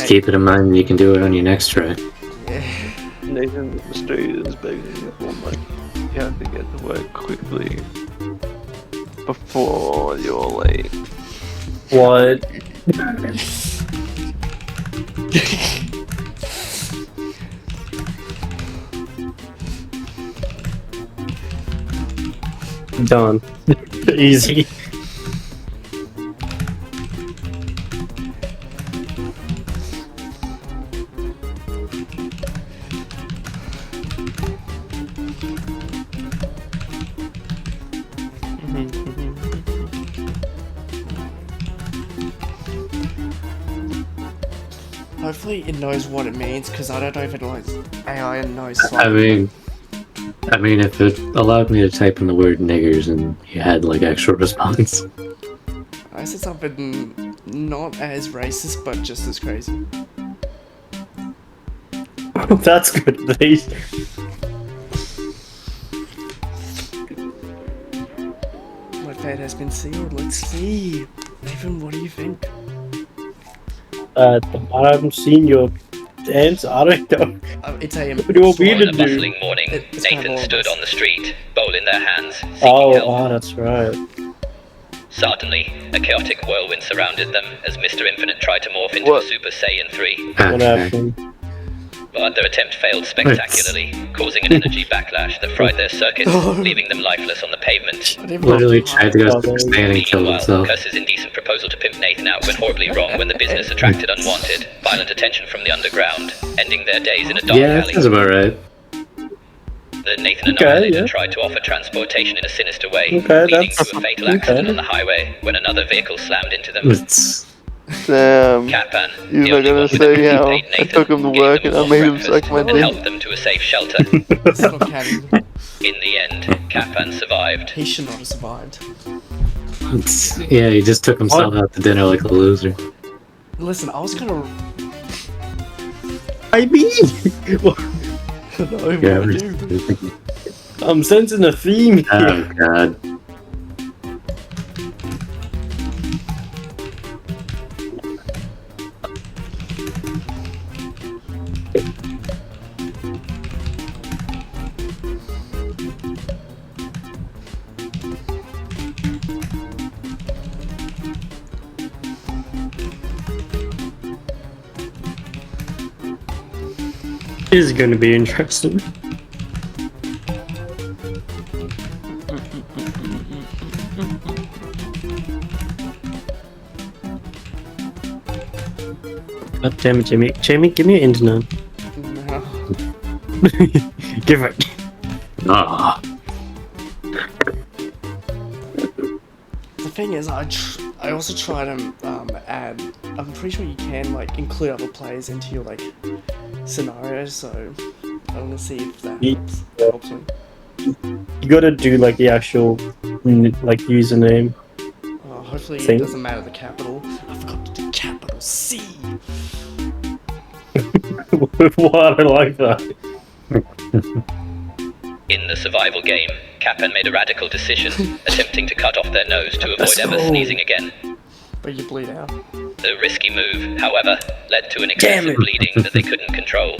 keep it in mind you can do it on your next try. Yeah. Nathan, the street is begging you for money. You have to get to work quickly before you're late. What? Done. Easy. Hopefully it knows what it means, because I don't know if it knows AI knows. I mean, if it allowed me to type in the word niggers and you had like extra response. I said something not as racist, but just as crazy. That's good, at least. My fate has been sealed. Let's see. Nathan, what do you think? I haven't seen your dance. I don't know. It's a. What do you want me On to a do? bustling morning, It's kind of Nathan all of stood us. on the street, bowl in their hands, seeking help. Oh, that's right. Suddenly, a chaotic whirlwind surrounded them as Mr. Infinite tried to morph into What? a Super Saiyan 3. What Okay. happened? But their attempt failed spectacularly, causing an energy backlash that fried their circuits, leaving them lifeless on the pavement. I didn't Literally put tried to go Oh, Super Saiyan and kill Meanwhile, himself. Curs's indecent proposal to pimp Nathan out went horribly wrong when the business attracted unwanted, violent attention from the underground, ending their days in a dark Yeah, that alley. sounds about right. The Nathan Okay, Annihilator yeah. tried to offer transportation in a sinister way, Okay, leading that's- to a fatal okay. accident on the highway when another vehicle slammed into them. It's Damn. Catpan, You're the not only gonna one with say ability to how aid I Nathan, took him to gave work them and I warm made him breakfast suck my and dick. helped them to a safe shelter. It's not canon. In the end, Catpan survived. He should not have survived. yeah, he just took himself out to dinner like a loser. Listen, I was gonna. I mean, No, Yeah, what we're- do? I'm sensing a theme here. Oh god. This is going to be interesting. God damn it, Jamie. Jamie, give me your internet. No. Give it. Ah, The thing is, I also try to add. I'm pretty sure you can like include other players into your like scenarios. So I want to see if that helps me. You gotta do like the actual like username. Hopefully Thing. it doesn't matter the capital. I forgot to do capital C. What? I like that. In the survival game, Catpan made a radical decision, attempting to cut off their nose to avoid Let's ever go. sneezing again. But you bleed out. The risky move, however, led to an Damn excessive it. bleeding that they couldn't control.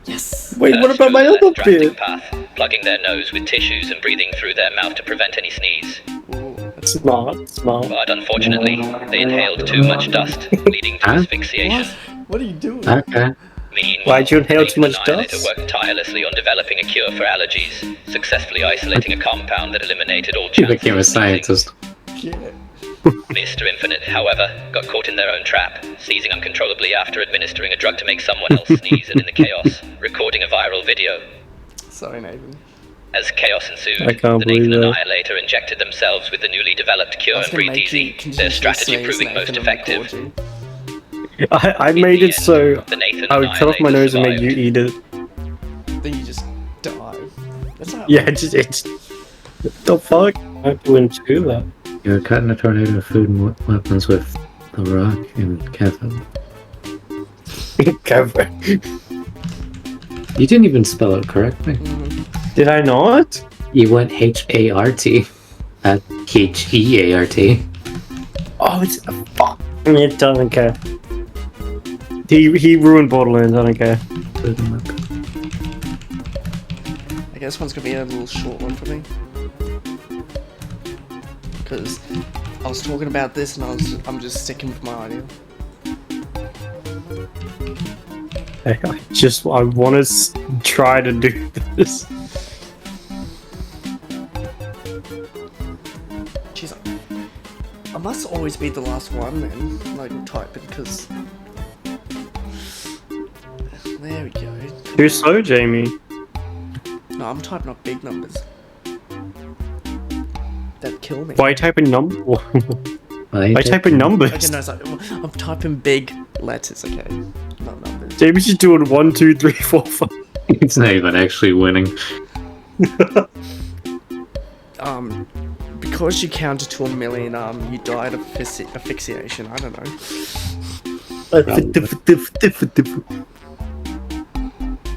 Yes. Wait, what First about my chose a other less drastic bit? path, plugging their nose with tissues and breathing through their mouth to prevent any sneeze. Ooh, that's Smart, smart. But unfortunately, they inhaled too much dust, leading to Huh? asphyxiation. what are you doing? okay. Meanwhile, Why'd you inhale too Nathan much Annihilator dust? worked tirelessly on developing a cure for allergies, successfully isolating a compound that eliminated all He chances became a of sneezing. scientist. Yeah. Mr. Infinite, however, got caught in their own trap, sneezing uncontrollably after administering a drug to make someone else sneeze, and in the chaos, recording a viral video. Sorry, Nathan. As chaos ensued, I can't the believe Nathan that. Annihilator injected themselves with the newly developed cure I was and gonna breathed make you easy, their continuously strategy sneeze, proving most Nathan, and record effective. you. I In made the it so end, the Nathan I would cut off my Annihilator nose and make you survived. eat it. Then you just die. That's not. Yeah, it's the fuck. I wouldn't do that. You were cutting a tornado of food and weapons with The Rock and Kevin. Kevin. You didn't even spell it correctly. Mhm. Did I not? You went H-A-R-T, not H-E-A-R-T. Oh, it's fuck. It doesn't care. He ruined Borderlands. I don't care. I guess one's gonna be a little short one for me. Because I was talking about this and I'm just sticking with my idea. I want to try to do this. Jeez, I must always be the last one then, like typing, because... There we go. You're slow, Jamie. No, I'm typing up big numbers. That'd kill me. Why are you typing numbers? Why are you typing numbers? Okay, no, sorry. I'm typing big letters, okay? Not numbers. Jamie's just doing 1, 2, 3, 4, 5. It's not even actually winning. Because you counted to 1 million, you died of asphyxiation. I don't know.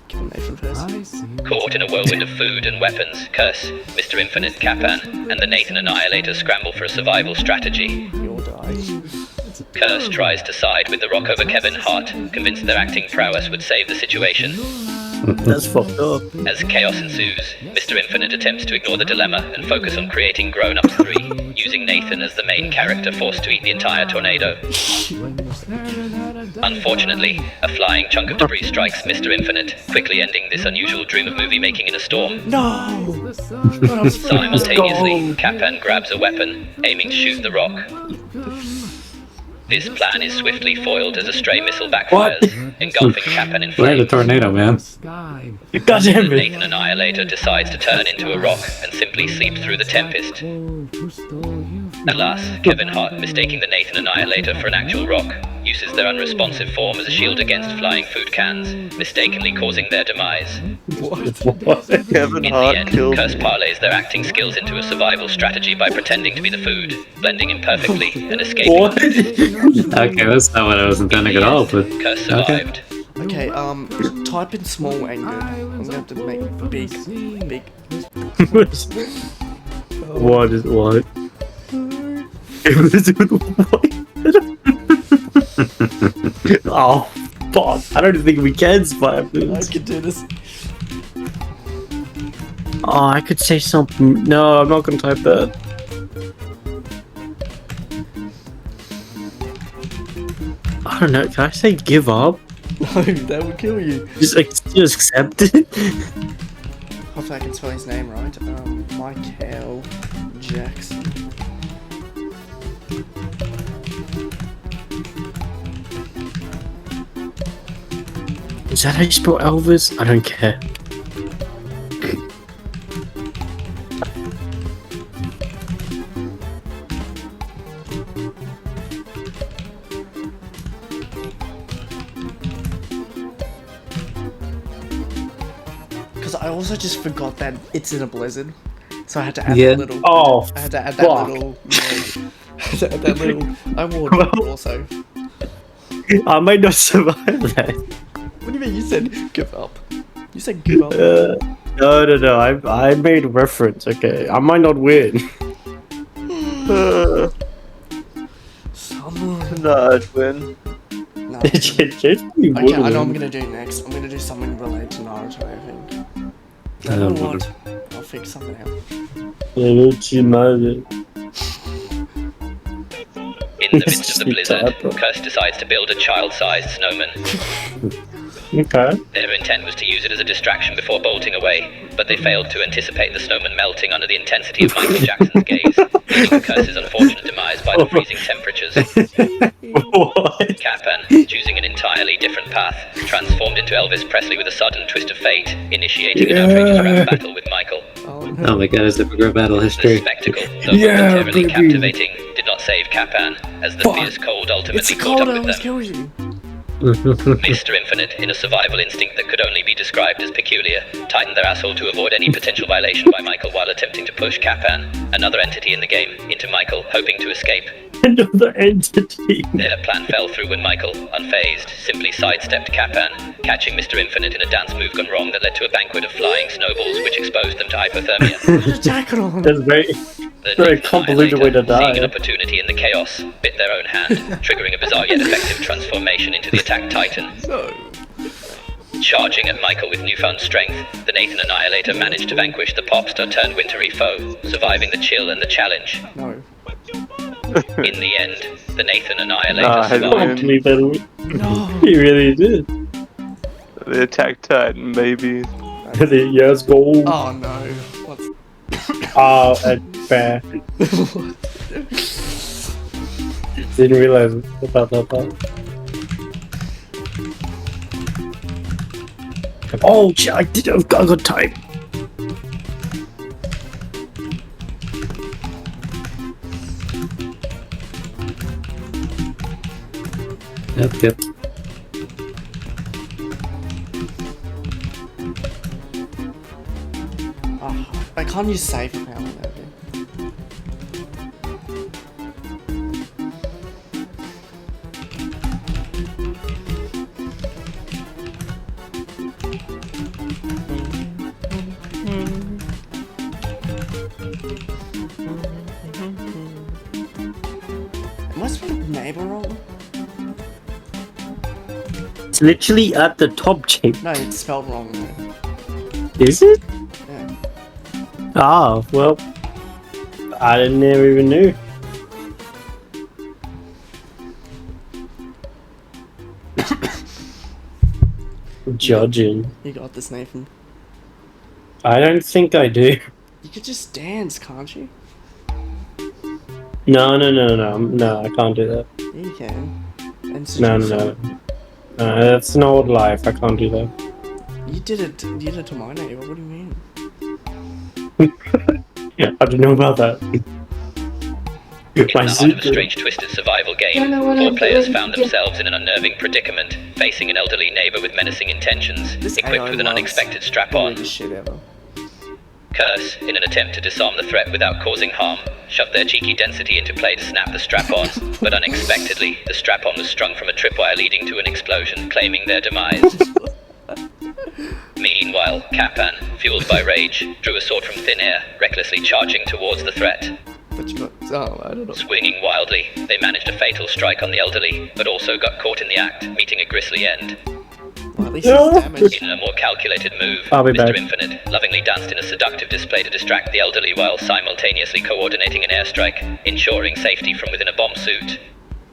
Kill Nathan first. Caught in a whirlwind of food and weapons, Curse, Mr. Infinite, Capan, and the Nathan Annihilator scramble for a survival strategy. You'll die. Curse tries to side with the Rock over Kevin Hart, convinced their acting prowess would save the situation. That's fucked up. As chaos ensues, Mr. Infinite attempts to ignore the dilemma and focus on creating Grown Ups 3, using Nathan as the main character forced to eat the entire tornado. Unfortunately, a flying chunk of debris strikes Mr. Infinite, quickly ending this unusual dream of movie making in a storm. No! Simultaneously, Capan grabs a weapon, aiming to shoot the rock. This plan is swiftly foiled as a stray missile backfires, engulfing Capan in Where's the flames. tornado, man? Goddamn it. Nathan Annihilator decides to turn into a rock and simply sleep through the tempest. Alas, Kevin Hart, mistaking the Nathan Annihilator for an actual rock, uses their unresponsive form as a shield against flying food cans, mistakenly causing their demise. Kevin In the Hart end, killed Curse me. parlays their acting skills into a survival strategy by pretending to be the food, blending in perfectly and escaping. What? Okay, that's not what I was intending at all, but Curse survived. Okay, type in small and good. I'm gonna have to make big. What is what? Oh, fuck. I don't think we can survive I this. can do this. Oh, I could say something. No, I'm not gonna type that. I don't know. Can I say give up? No, that would kill you. Just accept it. Hopefully I can spell his name right. Michael Jackson. Is that how you spell Elvis? I don't care. Because I also just forgot that it's in a blizzard. So I had to add Yeah. that little... Oh, I had to add that fuck. little... I had to add that little... I wore it also. I might not survive that. What do you mean you said give up? You said give up. No. I made a reference. Okay, I might not win. Someone... Nah, I'd win. No. Okay, Okay, I know what I'm gonna do next. I'm gonna do something related to Naruto, I think. I don't know what. I'll figure something out. In the midst of the blizzard, Curse decides to build a child-sized snowman. Okay. Their intent was to use it as a distraction before bolting away, but they failed to anticipate the snowman melting under the intensity of Michael Jackson's gaze, leading to Curse's unfortunate demise by the freezing temperatures. What? Capan, choosing an entirely different path, transformed into Elvis Presley with a sudden twist of fate, initiating an outrageous rap battle with Michael. Oh no. oh my god, it's a bigger battle The history. spectacle, though Yeah, momentarily baby. captivating, did not save Capan, as the Fuck. fierce cold It's ultimately the caught cold up that with always them. kills you. Mr. Infinite, in a survival instinct that could only be described as peculiar, tightened their asshole to avoid any potential violation by Michael while attempting to push Capan, another entity in the game, into Michael, hoping to escape. Another entity. Their plan fell through when Michael, unfazed, simply sidestepped Capan, catching Mr. Infinite in a dance move gone wrong that led to a banquet of flying snowballs which exposed them to hypothermia. Put a jacket on. That's very. The Very Nathan convoluted way to Annihilator, seeing an die. opportunity in the chaos, bit their own hand, triggering a bizarre yet effective transformation into the attack titan. No. Charging at Michael with newfound strength, the Nathan Annihilator managed to vanquish the popstar turned wintry foe, surviving the chill and the challenge. No. In the end, the Nathan Annihilator Nah, I survived. win. No. He really did. The attack titan, baby. Yes, go. Oh no. What's Oh, fair. Didn't realize about that part. Oh, shit, I got time. Yep. Oh, I can't use save apparently. Am I supposed to neighbor roll? It's literally at the top, Jake. No, it's spelled wrong though. Is it? Yeah. Ah, well, I never even knew. Judging. You got this, Nathan. I don't think I do. You could just dance, can't you? No, I can't do that. Yeah, you can. And No. That's an old life. I can't do that. You did it to my neighbor. What do you mean? I don't know about that. In My the heart of a secret. strange twisted survival game, four players found themselves in an unnerving predicament, facing an elderly neighbor with menacing intentions, This equipped AI with an loves unexpected the strap-on. weirdest shit ever. Curse, in an attempt to disarm the threat without causing harm, shoved their cheeky density into play to snap the strap-on, but unexpectedly, the strap-on was strung from a tripwire leading to an explosion, claiming their demise. Meanwhile, Capan, fueled by rage, drew a sword from thin air, recklessly charging towards the threat. But you got. Oh, I don't know. Swinging wildly, they managed a fatal strike on the elderly, but also got caught in the act, meeting a grisly end. Well, at least it's damaged. In a more calculated move, I'll be Mr. back. Infinite lovingly danced in a seductive display to distract the elderly while simultaneously coordinating an airstrike, ensuring safety from within a bomb suit.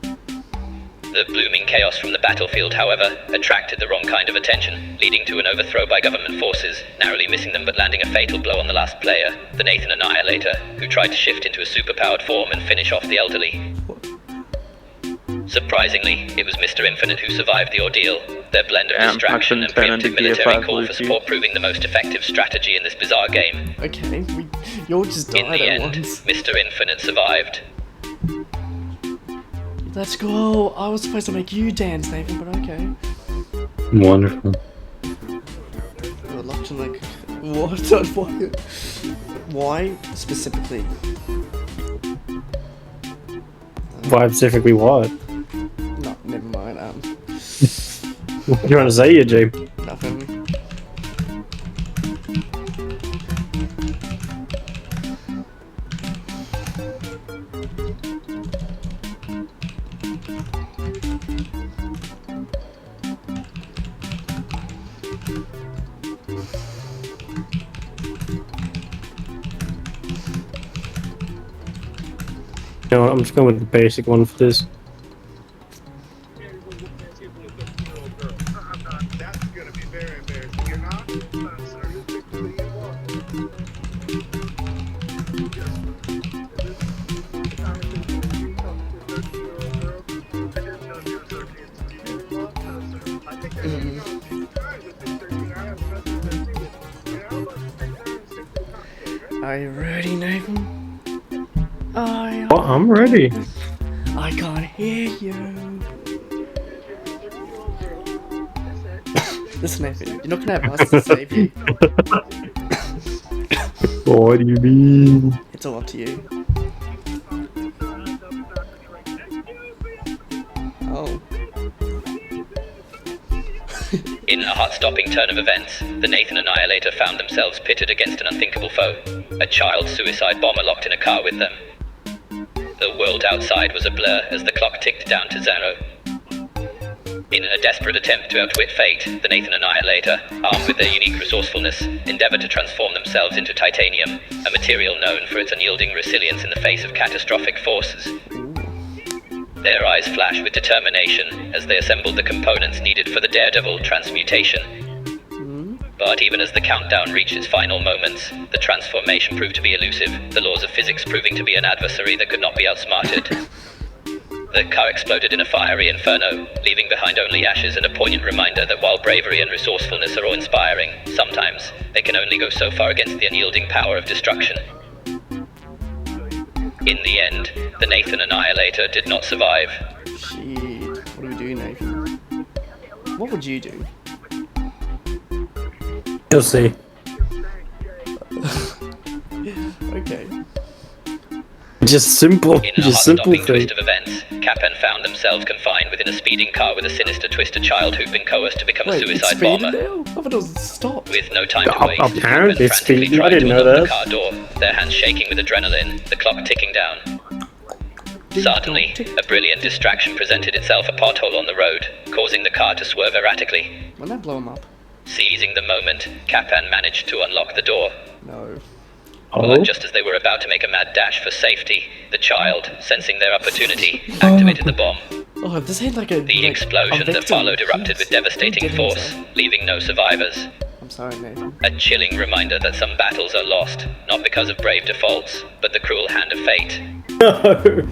The blooming chaos from the battlefield, however, attracted the wrong kind of attention, leading to an overthrow by government forces, narrowly missing them but landing a fatal blow on the last player, the Nathan Annihilator, who tried to shift into a superpowered form and finish off the elderly. Surprisingly, it was Mr. Infinite who survived the ordeal, their blend of Damn, distraction I and couldn't turn preemptive into Gear military 5 call for Lucy. support proving the most effective strategy in this bizarre game. Okay, you all just In died the at end, once. Mr. Infinite survived. Let's go. I was supposed to make you dance, Nathan, but okay. Wonderful. Good luck to like. What? Why specifically? Why specifically what? No, never mind. What do you want to say here, Jay? Nothing. You know what, I'm just going with the basic one for this. That's gonna be very embarrassing. You're not? Sir, you pick who you want. Are you ready, Nathan? Oh, I'm ready. I can't hear you. Listen, Nathan, you're not gonna have us to save you. What do you mean? It's all up to you. Oh. In a heart-stopping turn of events, the Nathan Annihilator found themselves pitted against an unthinkable foe, a child suicide bomber locked in a car with them. The world outside was a blur as the clock ticked down to 0. In a desperate attempt to outwit fate, the Nathan Annihilator, armed with their unique resourcefulness, endeavored to transform themselves into titanium, a material known for its unyielding resilience in the face of catastrophic forces. Their eyes flashed with determination as they assembled the components needed for the Daredevil transmutation. But even as the countdown reached its final moments, the transformation proved to be elusive, the laws of physics proving to be an adversary that could not be outsmarted. The car exploded in a fiery inferno, leaving behind only ashes and a poignant reminder that while bravery and resourcefulness are awe-inspiring, sometimes they can only go so far against the unyielding power of destruction. In the end, the Nathan Annihilator did not survive. Shit. What do we do, Nathan? What would you do? You'll see. Okay. Just simple. In a Just simple heart-stopping thing. twist of events, Capan found themselves confined within a speeding car with a sinister twisted child who'd been coerced to become Wait, a it's suicide speeding bomber. now? I thought it was stopped. With no time to waste, Apparently Capan frantically speeding. I tried to didn't know unlock the that. car door, their hands shaking with adrenaline, the clock ticking down. Suddenly, a brilliant distraction presented itself, a pothole on the road, causing the car to swerve erratically. Why not blow him up? Seizing the moment, Capan managed to unlock the door. No. But Oh, just as they were about to make a mad dash for safety, the child, sensing their opportunity, activated the bomb. Oh, this ain't like a. The explosion that followed erupted with devastating force, leaving no survivors. I'm sorry, Nathan. A chilling reminder that some battles are lost, not because of brave defaults, but the cruel hand of fate. no.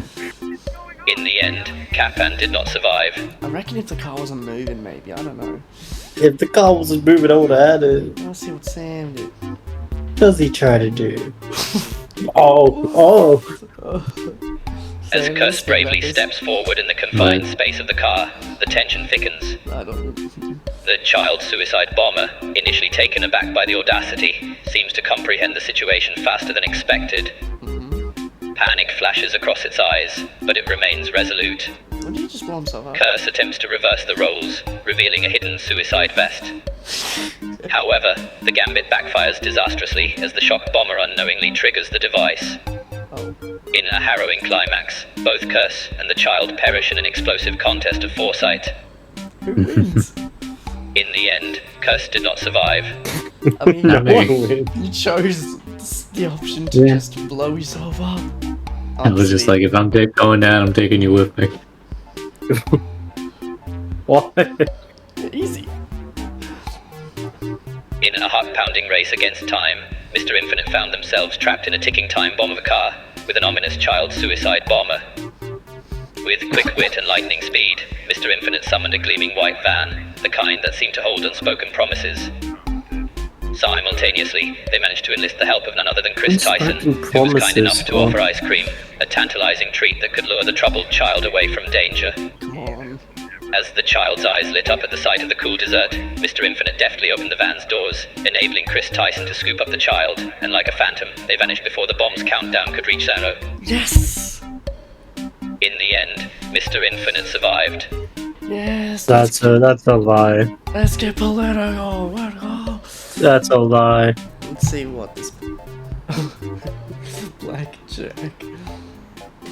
In the end, Capan did not survive. I reckon if the car wasn't moving, maybe. I don't know. If the car wasn't moving, I would have had it. Let's see what Sam did. Does he try to do? Oh. As Sam, Curse let's bravely think about steps forward in the confined space of the car, the tension thickens. this. I don't. The child suicide bomber, initially taken aback by the audacity, seems to comprehend the situation faster than expected. Panic flashes across its eyes, but it remains resolute. When did he just blow himself up? Curse attempts to reverse the roles, revealing a hidden suicide vest. However, the gambit backfires disastrously as the shock bomber unknowingly triggers the device. Oh. In a harrowing climax, both Curse and the child perish in an explosive contest of foresight. Who wins? In the end, Curse did not survive. I mean, I mean- you chose the option to Yeah. just blow yourself up. I was just like, if I'm going down, I'm taking you with me. What? Easy. In a heart-pounding race against time, Mr. Infinite found themselves trapped in a ticking time bomb of a car with an ominous child suicide bomber. With quick wit and lightning speed, Mr. Infinite summoned a gleaming white van, the kind that seemed to hold unspoken promises. Simultaneously, they managed to enlist the help of none other than Chris Tyson, Unspoken who was kind enough promises, to oh. offer ice cream, a tantalizing treat that could lure the troubled child away from danger. Come on. As the child's eyes lit up at the sight of the cool dessert, Mr. Infinite deftly opened the van's doors, enabling Chris Tyson to scoop up the child, and like a phantom, they vanished before the bomb's countdown could reach 0. Yes. In the end, Mr. Infinite survived. Yes. That's a lie. Let's get political. Let's go. That's a lie. Let's see what this. Blackjack.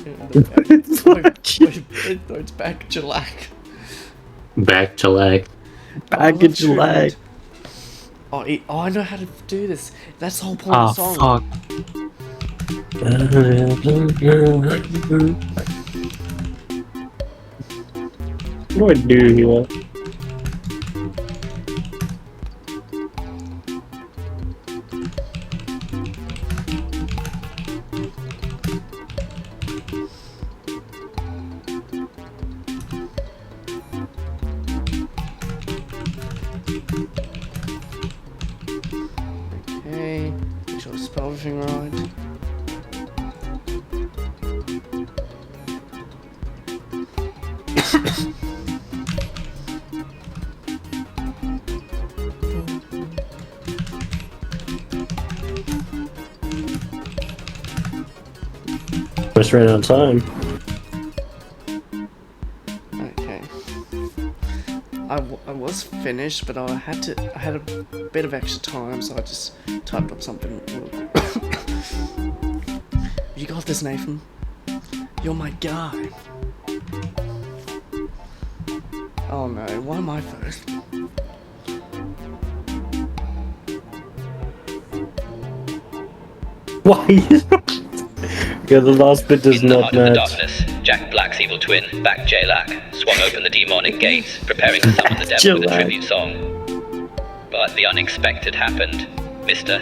No, it's back Jlack. Back to lag. Package lag. Oh, I know how to do this. That's the whole point Oh, of the song. What do I do here? Okay, make sure I spell everything right. Just ran out of time. Okay. I was was finished, but I had a bit of extra time, so I just typed up something. You got this, Nathan. You're my guy. Oh no, why am I first? Why? Yeah, the last bit does In the not heart of the match. darkness, Jack Black's evil twin, back Jlack, swung open the demonic gates, preparing to summon the devil with a Jlack. tribute song. But the unexpected happened. Mr.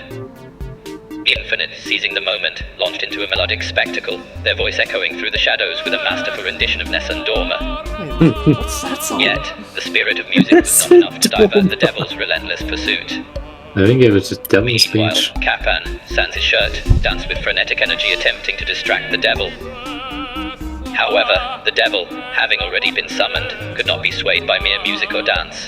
Infinite, seizing the moment, launched into a melodic spectacle, their voice echoing through the shadows with a masterful rendition of Nessun Dorma. Wait, what's that song? Yet, the spirit of music was not enough to divert the devil's relentless pursuit. I think it was just devil Meanwhile, speech. Capan, sans his shirt, danced with frenetic energy attempting to distract the devil. However, the devil, having already been summoned, could not be swayed by mere music or dance.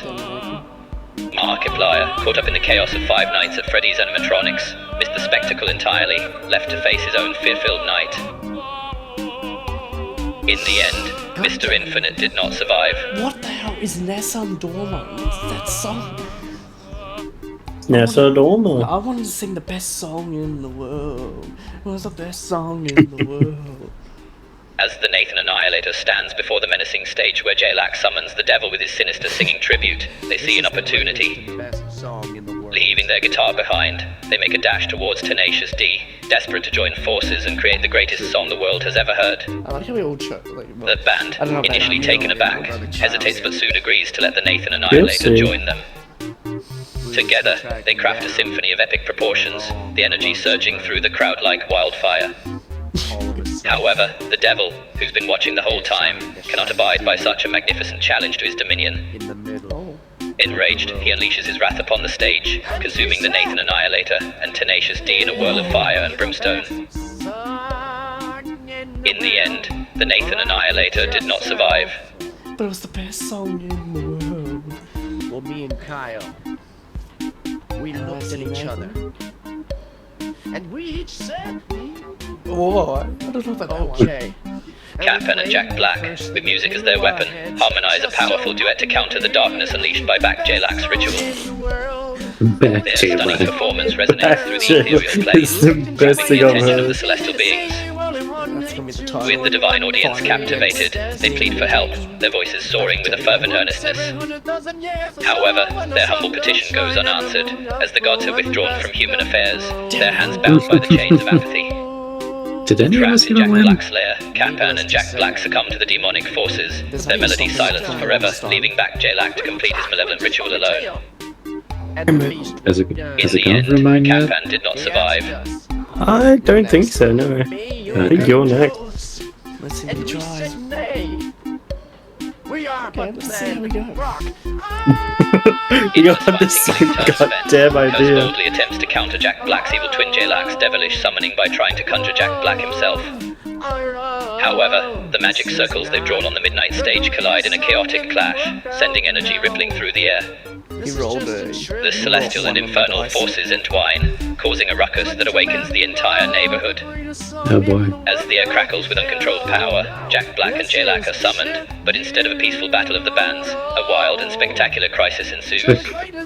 Markiplier, caught up in the chaos of Five Nights at Freddy's animatronics, missed the spectacle entirely, left to face his own fear-filled night. In the end, Mr. Infinite did not survive. What the hell is Nessun Dorma? What's that song? Nessun Dorma. I wanted to sing the best song in the world. It was the best song in the world. As the Nathan Annihilator stands before the menacing stage where Jlack summons the devil with his sinister singing tribute, they see an opportunity. Leaving their guitar behind, they make a dash towards Tenacious D, desperate to join forces and create the greatest song the world has ever heard. I like how we all chose. The band, I don't know about initially that. taken aback, hesitates but soon agrees to let the Nathan Annihilator see. join them. Together, they craft a symphony of epic proportions, the energy surging through the crowd like wildfire. However, the devil, who's been watching the whole time, cannot abide by such a magnificent challenge to his dominion. Enraged, he unleashes his wrath upon the stage, consuming the Nathan Annihilator and Tenacious D in a whirl of fire and brimstone. In the end, the Nathan Annihilator did not survive. But it was the best song in the world. Well, me and Kyle, we looked at each other, and we each said, Whoa, I don't know about that one. okay. Capan and Jack Black, with music as their weapon, harmonize a powerful duet to counter the darkness unleashed by back Jlack's ritual. Back Their to stunning Jlack. performance resonates through the ethereal planes, It's the best grabbing thing the I've attention of the heard. celestial beings. That's gonna be the title. With the divine audience Finally, captivated, they plead for help, their voices soaring with a fervent earnestness. However, their humble petition goes unanswered, as the gods have withdrawn from human affairs, their hands bound by the chains of apathy. Did any of us Trapped in gonna Jack win? Black's lair, Capan and Jack Black succumb to the demonic forces, their melody silenced forever, leaving back Jlack to complete his malevolent ritual alone. Has it In gone the end, through mine yet? Capan did not survive. I don't think so, no. I think you're next. Let's see if he tries. We are Okay, but let's see how we men go. rock. You got the same goddamn Most idea. boldly attempts to counter Jack Black's evil twin Jlack's devilish summoning by trying to conjure Jack Black himself. However, the magic circles they've drawn on the midnight stage collide in a chaotic clash, sending energy rippling through the air. He rolled a. The celestial and infernal forces entwine, causing a ruckus that awakens the entire neighborhood. Oh boy. As the air crackles with uncontrolled power, Jack Black and Jlack are summoned, but instead of a peaceful battle of the bands, a wild and spectacular crisis ensues.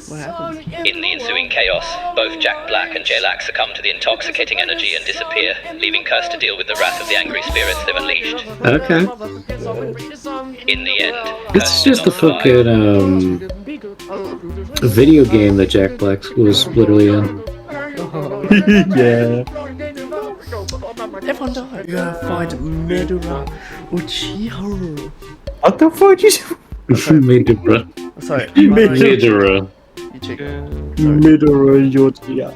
What happened? In the ensuing chaos, both Jack Black and Jlack succumb to the intoxicating energy and disappear, leaving Curse to deal with the wrath of the angry spirits they've unleashed. Okay. In the end, It's Curse did just a not survive. fucking video game that Jack Black was literally in. Yeah. Everyone died. You gotta find Medura Uchiha. What the fuck you Midora. Sorry. Midora. You check. Midora Yotia.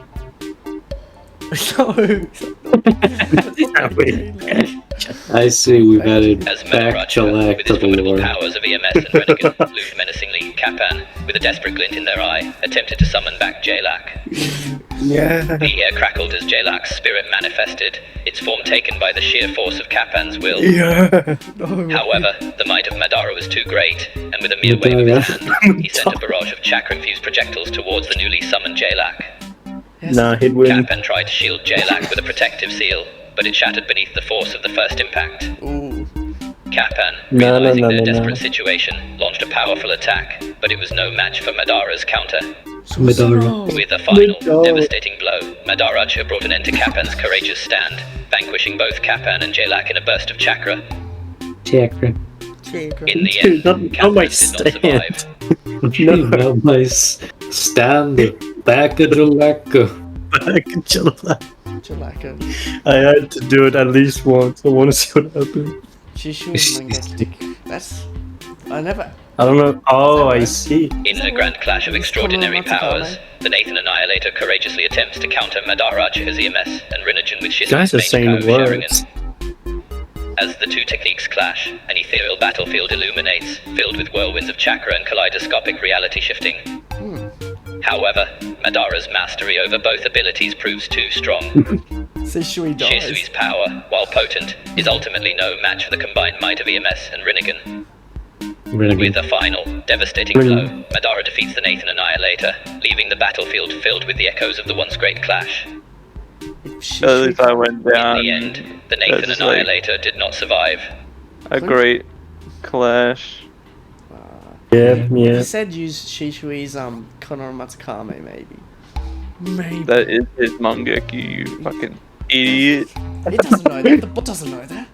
I see we've added As back Melaracha, Jlack with to his the formidable lore. powers of EMS and Renegade, loomed menacingly, Capan, with a desperate glint in their eye, attempted to summon back Jlack. Yeah. The air crackled as Jlack's spirit manifested, its form taken by the sheer force of Capan's will. Yeah. However, the might of Madara was too great, and with a mere wave of his hand, he sent a barrage of chakra-infused projectiles towards the newly summoned Jlack. Nah, he'd win. Capan tried to shield Jlack with a protective seal, but it shattered beneath the force of the first impact. Ooh. Capan, No, realizing no, their no, no. desperate situation, launched a powerful attack, but it was no match for Madara's counter. Madara. With a final, Madara. devastating blow, Madaracha brought an end to Kappan's courageous stand, vanquishing both Kappan and Jlack in a burst of chakra. Chakra. In the Dude, end, not my Kappan did not stand. survive. No, nice. Stand back of the lacquer. Jlack. I had to do it at least once. I want to see what happens. Shishui's Mangekyo. That's... I never... I don't know. Oh, I right? see. In a grand clash of extraordinary powers, the Nathan Annihilator courageously attempts to counter Madaracha's EMS and Rinnegan with You guys are Shisui's saying Main Ko words. Sharingan. As the two techniques clash, an ethereal battlefield illuminates, filled with whirlwinds of chakra and kaleidoscopic reality shifting. However, Madara's mastery over both abilities proves too strong. Shishui dies. Shisui's power, while potent, is ultimately no match for the combined might of EMS and Rinnegan. With a final, devastating blow, Madara defeats the Nathan Annihilator, leaving the battlefield filled with the echoes of the once great clash. If At least I went In down. the end, the Nathan That's like- Annihilator did not survive. A great clash. Yeah, He yeah. said use Shishui's Konoha Matsukame, maybe. Maybe. That is his Mangekyo, you fucking idiot. It doesn't know that. The bot doesn't know that.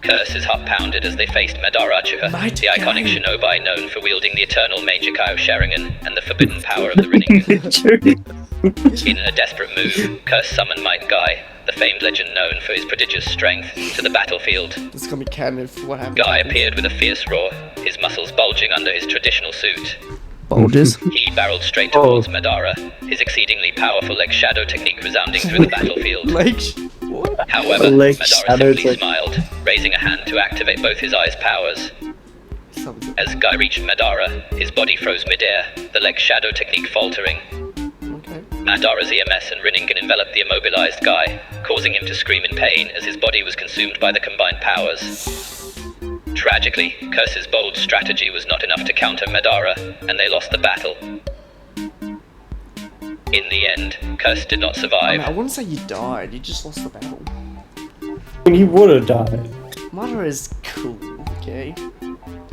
Curse is heart-pounded as they faced Madaracha, Might the iconic guy. shinobi known for wielding the eternal Meijikaio Sharingan and the forbidden power of the Rinnegan. In a desperate move, Curse summoned Might Guy, the famed legend known for his prodigious strength, to the battlefield. This is gonna be canon for what happened. Guy appeared with a fierce roar, his muscles bulging under his traditional suit. Bulges. He barreled straight towards Madara, his exceedingly powerful leg shadow technique resounding through the battlefield. What? However, Leg Madara shadow simply tech- smiled, raising a hand to activate both his eyes' powers. Something. As Guy reached Madara, his body froze midair, the leg shadow technique faltering. Okay. Madara's EMS and Rinnegan enveloped the immobilized Guy, causing him to scream in pain as his body was consumed by the combined powers. Tragically, Curse's bold strategy was not enough to counter Madara, and they lost the battle. In the end, Curse did not I survive. wouldn't say you died, you just lost the battle. He would have died. Madara is cool, okay?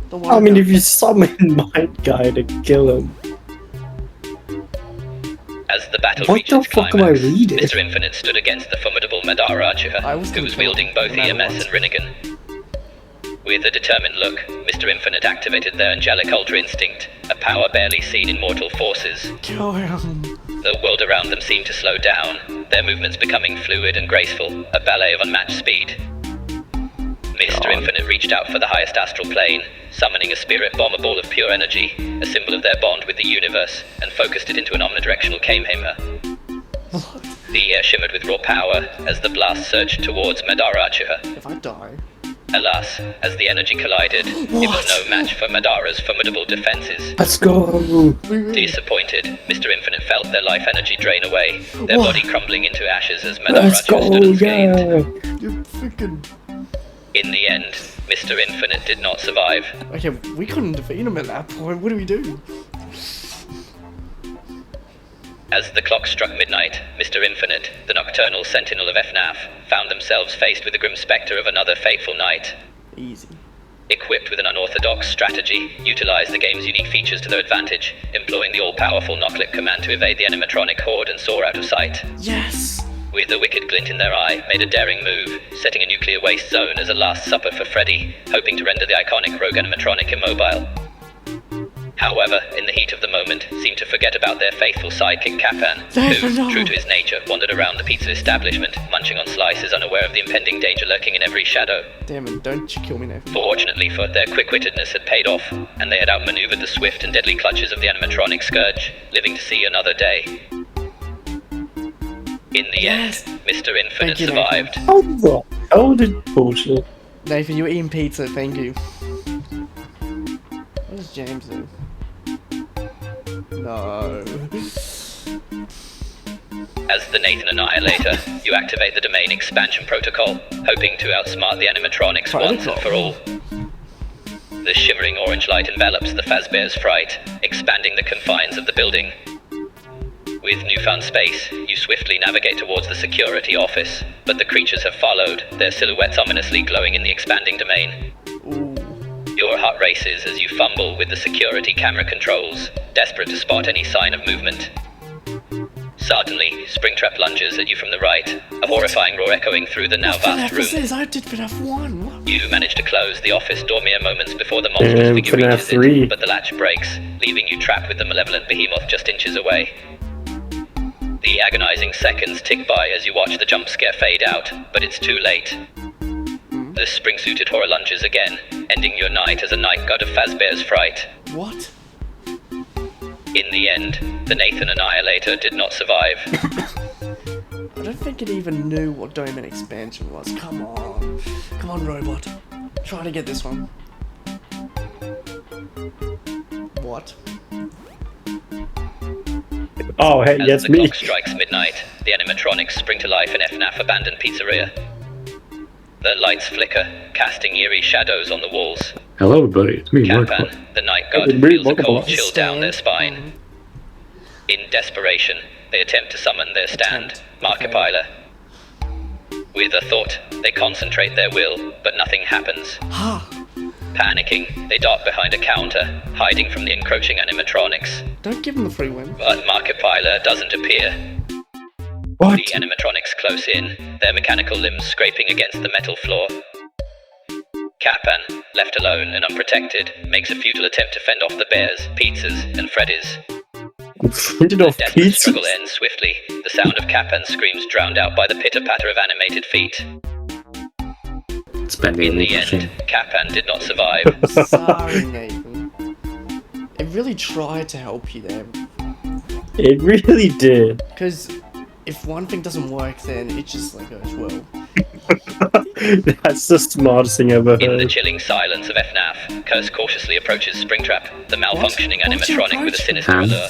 Don't I worry mean, about- if you summon Might Guy to kill him. As the battle What reached the its fuck am I climax, reading? Mr. Infinite stood against the formidable Madara I was who gonna was kill him, wielding both no matter EMS what. and Rinnegan. With a determined look, Mr. Infinite activated their angelic Ultra Instinct, a power barely seen in mortal forces. Kill him. The world around them seemed to slow down, their movements becoming fluid and graceful, a ballet of unmatched speed. Mr. Infinite reached out for the highest astral plane, summoning a spirit bomb, a ball of pure energy, a symbol of their bond with the universe, and focused it into an omnidirectional Kamehameha. The air shimmered with raw power as the blast surged towards Madaracha. If I die... Alas, as the energy collided, it was no match for Madara's formidable defenses. Let's go. Disappointed, Mr. Infinite felt their life energy drain away, their What? body crumbling into ashes as Let's Madaracha go, stood unscathed. yeah. You freaking... In the end, Mr. Infinite did not survive. Okay, we couldn't defeat him at that point. What do we do? As the clock struck midnight, Mr. Infinite, the nocturnal sentinel of FNAF, found themselves faced with the grim spectre of another fateful night. Easy. Equipped with an unorthodox strategy, utilized the game's unique features to their advantage, employing the all-powerful knock-click command to evade the animatronic horde and soar out of sight. Yes! With a wicked glint in their eye, made a daring move, setting a nuclear waste zone as a last supper for Freddy, hoping to render the iconic rogue animatronic immobile. However, in the heat of the moment, seemed to forget about their faithful sidekick Kappan, who, true to his nature, wandered around the pizza establishment, munching on slices, unaware of the impending danger lurking in every shadow. Damn it, don't you kill me, Nathan. Fortunately for their quick-wittedness had paid off, and they had outmaneuvered the swift and deadly clutches of the animatronic scourge, living to see another day. In the Yes. end, Mr. Infinite Thank you, survived. How the hell did bullshit? Nathan, you're eating pizza, thank you. What does James do? No. As the Nathan Annihilator, you activate the domain expansion protocol, hoping to outsmart the animatronics once and for all. The shimmering orange light envelops the Fazbear's Fright, expanding the confines of the building. With newfound space, you swiftly navigate towards the security office, but the creatures have followed, their silhouettes ominously glowing in the expanding domain. Ooh. Your heart races as you fumble with the security camera controls, desperate to spot any sign of movement. Suddenly, Springtrap lunges at you from the right, a horrifying roar echoing through the now vast FNAF was room. this? I did FNAF 1. What? You manage to close the office door mere moments before the monstrous figure FNAF reaches 3. it, but the latch breaks, leaving you trapped with the malevolent behemoth just inches away. The agonizing seconds tick by as you watch the jump scare fade out, but it's too late. The spring-suited horror lunges again, ending your night as a night god of Fazbear's fright. What? In the end, the Nathan Annihilator did not survive. I don't think it even knew what Domain Expansion was. Come on. Come on, robot. Try to get this one. What? Oh, hey, As yes, the me. clock strikes midnight, the animatronics spring to life in FNAF abandoned pizzeria. The lights flicker, casting eerie shadows on the walls. Hello, everybody. It's me, Mark. Capan, the night god, Hey, feels a Mark. cold chill down their spine. In desperation, they attempt to summon their stand, Markiplier. With a thought, they concentrate their will, but nothing happens. Ha! Panicking, they dart behind a counter, hiding from the encroaching animatronics. Don't give him the free win. But Markiplier doesn't appear. What? The animatronics close in, their mechanical limbs scraping against the metal floor. Capan, left alone and unprotected, makes a futile attempt to fend off the bears, pizzas, and Freddy's. Printed off Desperate pizza. struggle ends swiftly, the sound of Capan's screams drowned out by the pitter-patter of animated feet. Spending In the the end, Capan did not survive. Sorry, Nathan. It really tried to help you there. It really did. Because if one thing doesn't work, then it just like goes, well. That's the smartest thing I've ever In the heard. chilling silence of FNAF, Curse cautiously approaches Springtrap, the malfunctioning What's your animatronic with a approach? sinister Huh? allure.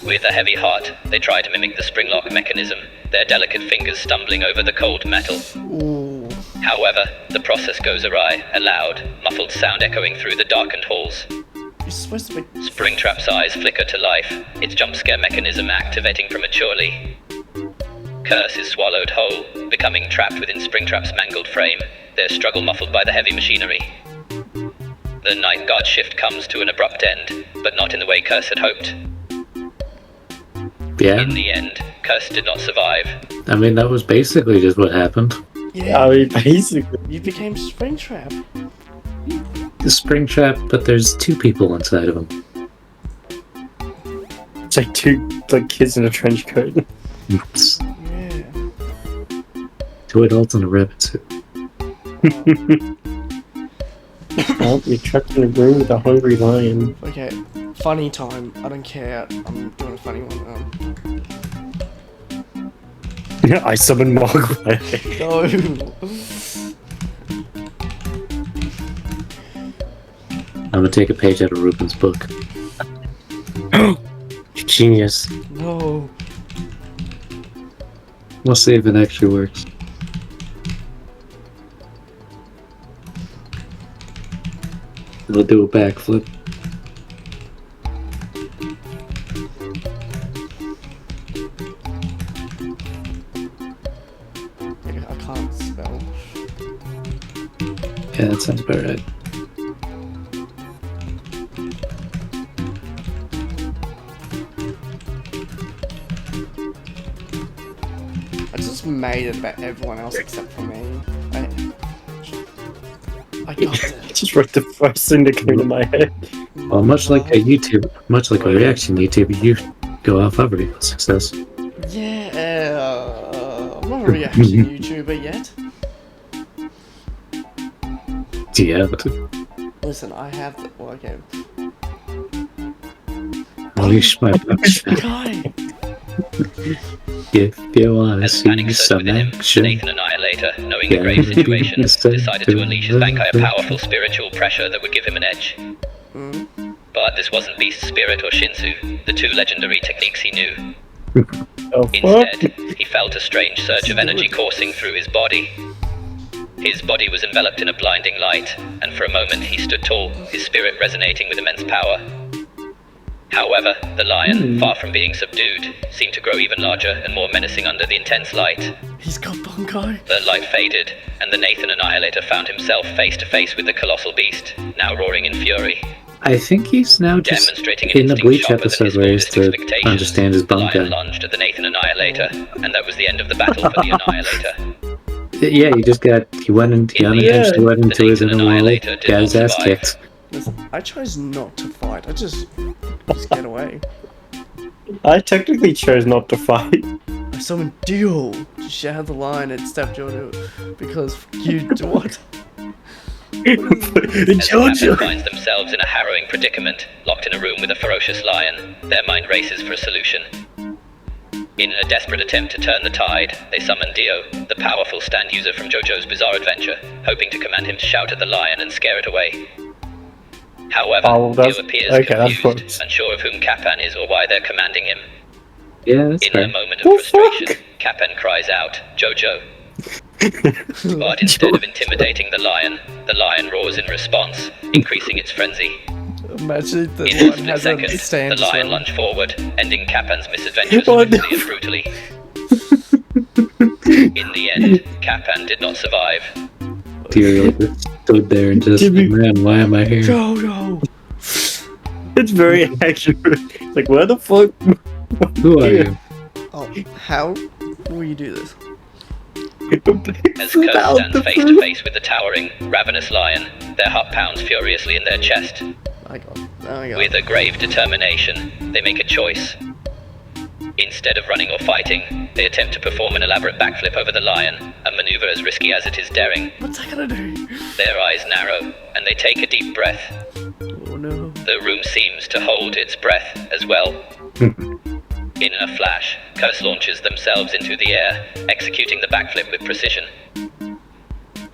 With a heavy heart, they try to mimic the springlock mechanism, their delicate fingers stumbling over the cold metal. Ooh. However, the process goes awry, a loud, muffled sound echoing through the darkened halls. You're supposed to be. Springtrap's eyes flicker to life, its jump scare mechanism activating prematurely. Curse is swallowed whole, becoming trapped within Springtrap's mangled frame, their struggle muffled by the heavy machinery. The night guard shift comes to an abrupt end, but not in the way Curse had hoped. Yeah, In the end, Curse did not survive. I mean, that was basically just what happened. Yeah, I mean, basically. you became Springtrap. The spring trap, but there's two people inside of him. It's like two kids in a trench coat. Oops. Yeah. Two adults in a rabbit suit. Oh, you're trapped in a room with a hungry lion. Okay, funny time. I don't care. I'm doing a funny one. I summoned Markiplier. No. I'm gonna take a page out of Ruben's book. Genius. No. We'll see if it actually works. It'll do a backflip. I can't spell. Yeah, that sounds about right. I just made it about everyone else except for me. I got I it. just wrote the first thing that came to my head. Well, much like a reaction YouTube, you go off every success. Yeah, I'm not a reaction YouTuber yet. Do you have it? Listen, I have the. Well, okay. Unleash my Guy! If you want to As see panic surged some within him, action. Nathan Annihilator, knowing the grave situation, decided to unleash his vampire powerful spiritual pressure that would give him an edge. But this wasn't Beast Spirit or Shinsu, the two legendary techniques he knew. Oh, fuck. Instead, he felt a strange surge of energy coursing through his body. His body was enveloped in a blinding light, and for a moment he stood tall, his spirit resonating with immense power. However, the lion, far from being subdued, seemed to grow even larger and more menacing under the intense light. He's got guy. The light faded, and the Nathan Annihilator found himself face to face with the colossal beast, now roaring in fury. I think he's now just Demonstrating an in the instinct Bleach sharper than episode his where he has boldest to expectations. understand his The bum lion guy. lunged at the Nathan Annihilator, and that was the end of the battle for the Annihilator. Yeah, he went unintentionally went into his inner world, Annihilator did got his not ass survive. kicked. Listen, I chose not to fight. I just get away. I technically chose not to fight. I summoned Dio to share the line and step Jojo because you do what? As the Jojo. captain finds themselves in a harrowing predicament, locked in a room with a ferocious lion, their mind races for a solution. In a desperate attempt to turn the tide, they summon Dio, the powerful stand user from JoJo's Bizarre Adventure, hoping to command him to shout at the lion and scare it away. However, Oh, that's- Dio appears okay, that's confused, close. unsure of whom Kapan is or why they're commanding him. Yeah, that's In a fair. moment of The frustration, fuck? Kapan cries out, "Jojo!" But instead of intimidating the lion roars in response, increasing its frenzy. Imagine the In a one split has second, a the stand lion as well. lunged forward, ending Kapan's misadventures Oh, swiftly no. and brutally. In the end, Kapan did not survive. Tyrion just stood there and just, Jimmy- man, why am I here? Jojo! It's very accurate. Like, where the fuck? Who are you? Oh, how will you do this? As Kirk stands face to face with the towering, ravenous lion, their heart pounds furiously in their chest. I got. Oh my god. With a grave determination, they make a choice. Instead of running or fighting, they attempt to perform an elaborate backflip over the lion, a maneuver as risky as it is daring. What's that gonna do? Their eyes narrow, and they take a deep breath. Oh no. The room seems to hold its breath as well. In a flash, Curse launches themselves into the air, executing the backflip with precision.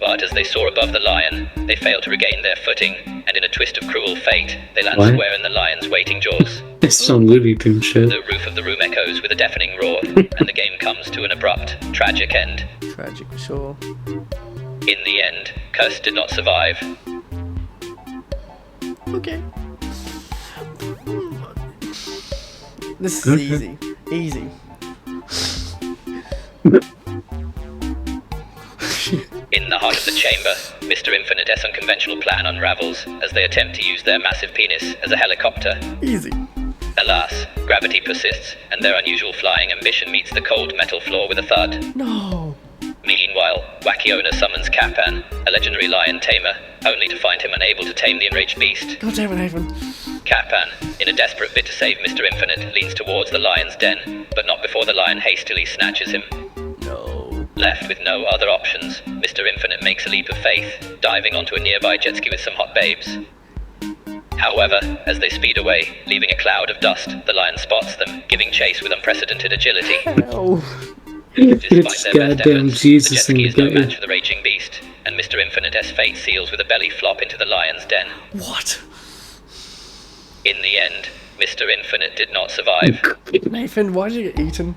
But as they soar above the lion, they fail to regain their footing, and in a twist of cruel fate, they land What? square in the lion's waiting jaws. It's some Looney Tune shit. The roof of the room echoes with a deafening roar, and the game comes to an abrupt, tragic end. Tragic for sure. In the end, Curse did not survive. Okay. This is Okay. easy. Easy. In the heart of the chamber, Mr. Infinite's unconventional plan unravels as they attempt to use their massive penis as a helicopter. Easy. Alas, gravity persists, and their unusual flying ambition meets the cold metal floor with a thud. No. Meanwhile, Wacky Owner summons Kapan, a legendary lion tamer, only to find him unable to tame the enraged beast. God damn it, Nathan. Kapan, in a desperate bid to save Mr. Infinite, leans towards the lion's den, but not before the lion hastily snatches him. No. Left with no other options, Mr. Infinite makes a leap of faith, diving onto a nearby jet ski with some hot babes. However, as they speed away, leaving a cloud of dust, the lion spots them, giving chase with unprecedented agility. No. It's Despite their best goddamn efforts, Jesus the jet ski in the is no game. match for the raging beast, and Mr. Infinite's fate seals with a belly flop into the lion's den. What? In the end, Mr. Infinite did not survive. Nathan, why did you get eaten?